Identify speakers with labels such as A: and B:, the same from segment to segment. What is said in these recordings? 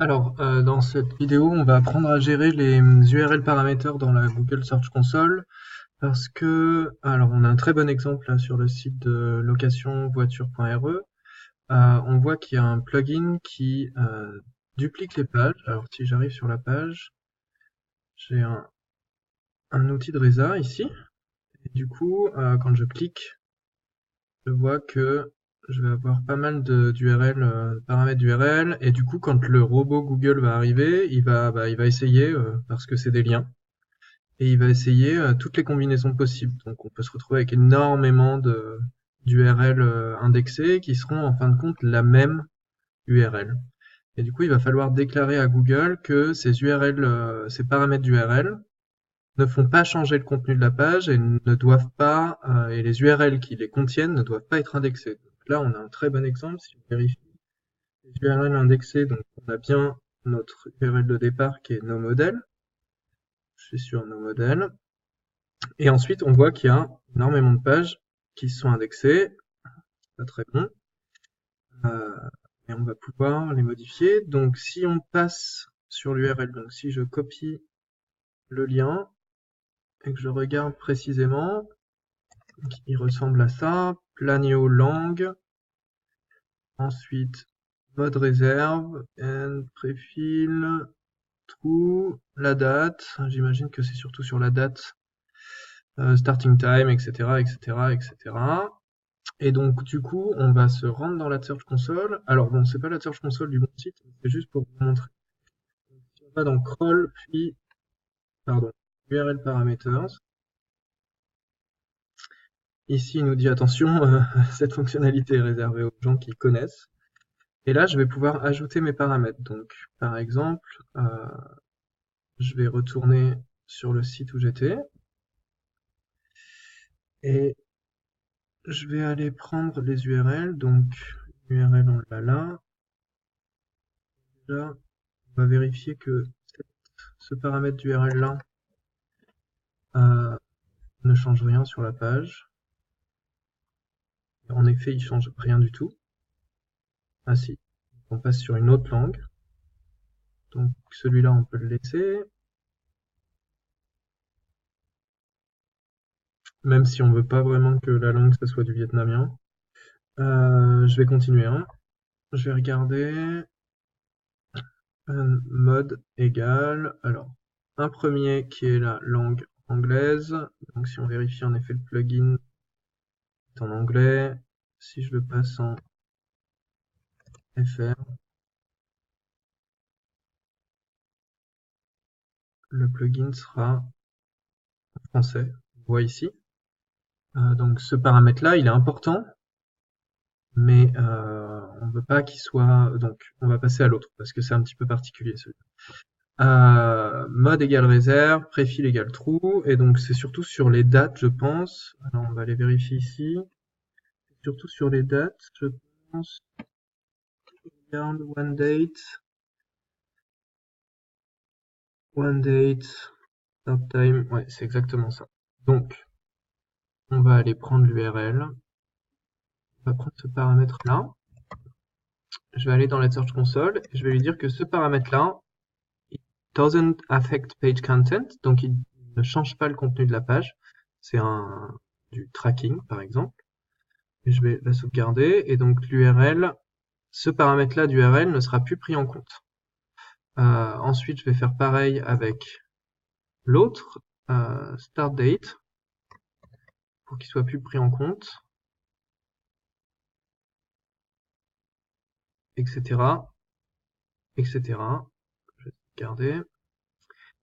A: Alors, dans cette vidéo, on va apprendre à gérer les URL parameters dans la Google Search Console parce que, alors on a un très bon exemple là sur le site de locationvoiture.re. On voit qu'il y a un plugin qui duplique les pages. Alors si j'arrive sur la page, j'ai un outil de Reza ici. Et du coup, quand je clique, je vois que je vais avoir pas mal d'URL, paramètres d'URL, et du coup, quand le robot Google va arriver, il va essayer, parce que c'est des liens, et il va essayer toutes les combinaisons possibles. Donc on peut se retrouver avec énormément d'URL indexées qui seront en fin de compte la même URL. Et du coup, il va falloir déclarer à Google que ces URL, ces paramètres d'URL ne font pas changer le contenu de la page et ne doivent pas, et les URL qui les contiennent ne doivent pas être indexées. Donc là, on a un très bon exemple. Si on vérifie les URL indexées, donc on a bien notre URL de départ qui est nos modèles. Je suis sur nos modèles. Et ensuite, on voit qu'il y a énormément de pages qui sont indexées. Pas très bon. Et on va pouvoir les modifier. Donc si on passe sur l'URL, donc si je copie le lien et que je regarde précisément, il ressemble à ça, Planio Lang, ensuite mode réserve, and préfil, true, la date, j'imagine que c'est surtout sur la date, starting time, etc., etc., etc. Et donc du coup, on va se rendre dans la Search Console. Alors bon, c'est pas la Search Console du bon site, c'est juste pour vous montrer. Si on va dans crawl, puis, pardon, URL parameters, ici il nous dit attention, cette fonctionnalité est réservée aux gens qui connaissent. Et là, je vais pouvoir ajouter mes paramètres. Donc, par exemple, je vais retourner sur le site où j'étais et je vais aller prendre les URL. Donc, l'URL, on l'a là. Déjà, on va vérifier que ce paramètre d'URL là ne change rien sur la page. En effet, il change rien du tout. Ah si, on passe sur une autre langue. Donc, celui-là, on peut le laisser. Même si on veut pas vraiment que la langue, ça soit du vietnamien. Je vais continuer. Hein. Je vais regarder mode égal, alors un premier qui est la langue anglaise, donc si on vérifie en effet le plugin est en anglais, si je le passe en FR, le plugin sera en français, on voit ici. Donc ce paramètre-là, il est important, mais on ne veut pas qu'il soit... Donc on va passer à l'autre, parce que c'est un petit peu particulier celui-là. Mode égale réserve, préfil égale true, et donc c'est surtout sur les dates, je pense. Alors on va les vérifier ici. Surtout sur les dates, je pense. Regarde, one date, start time, ouais, c'est exactement ça. Donc, on va aller prendre l'URL. On va prendre ce paramètre-là. Je vais aller dans la Search Console et je vais lui dire que ce paramètre-là, it doesn't affect page content, donc il ne change pas le contenu de la page. C'est du tracking, par exemple. Et je vais la sauvegarder. Et donc l'URL, ce paramètre-là d'URL ne sera plus pris en compte. Ensuite, je vais faire pareil avec l'autre, start date, pour qu'il soit plus pris en compte, etc., etc. Je vais garder.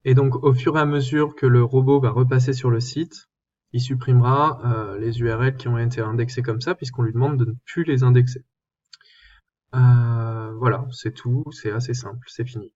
A: Et donc, au fur et à mesure que le robot va repasser sur le site, il supprimera les URL qui ont été indexées comme ça, puisqu'on lui demande de ne plus les indexer. Voilà, c'est tout, c'est assez simple, c'est fini.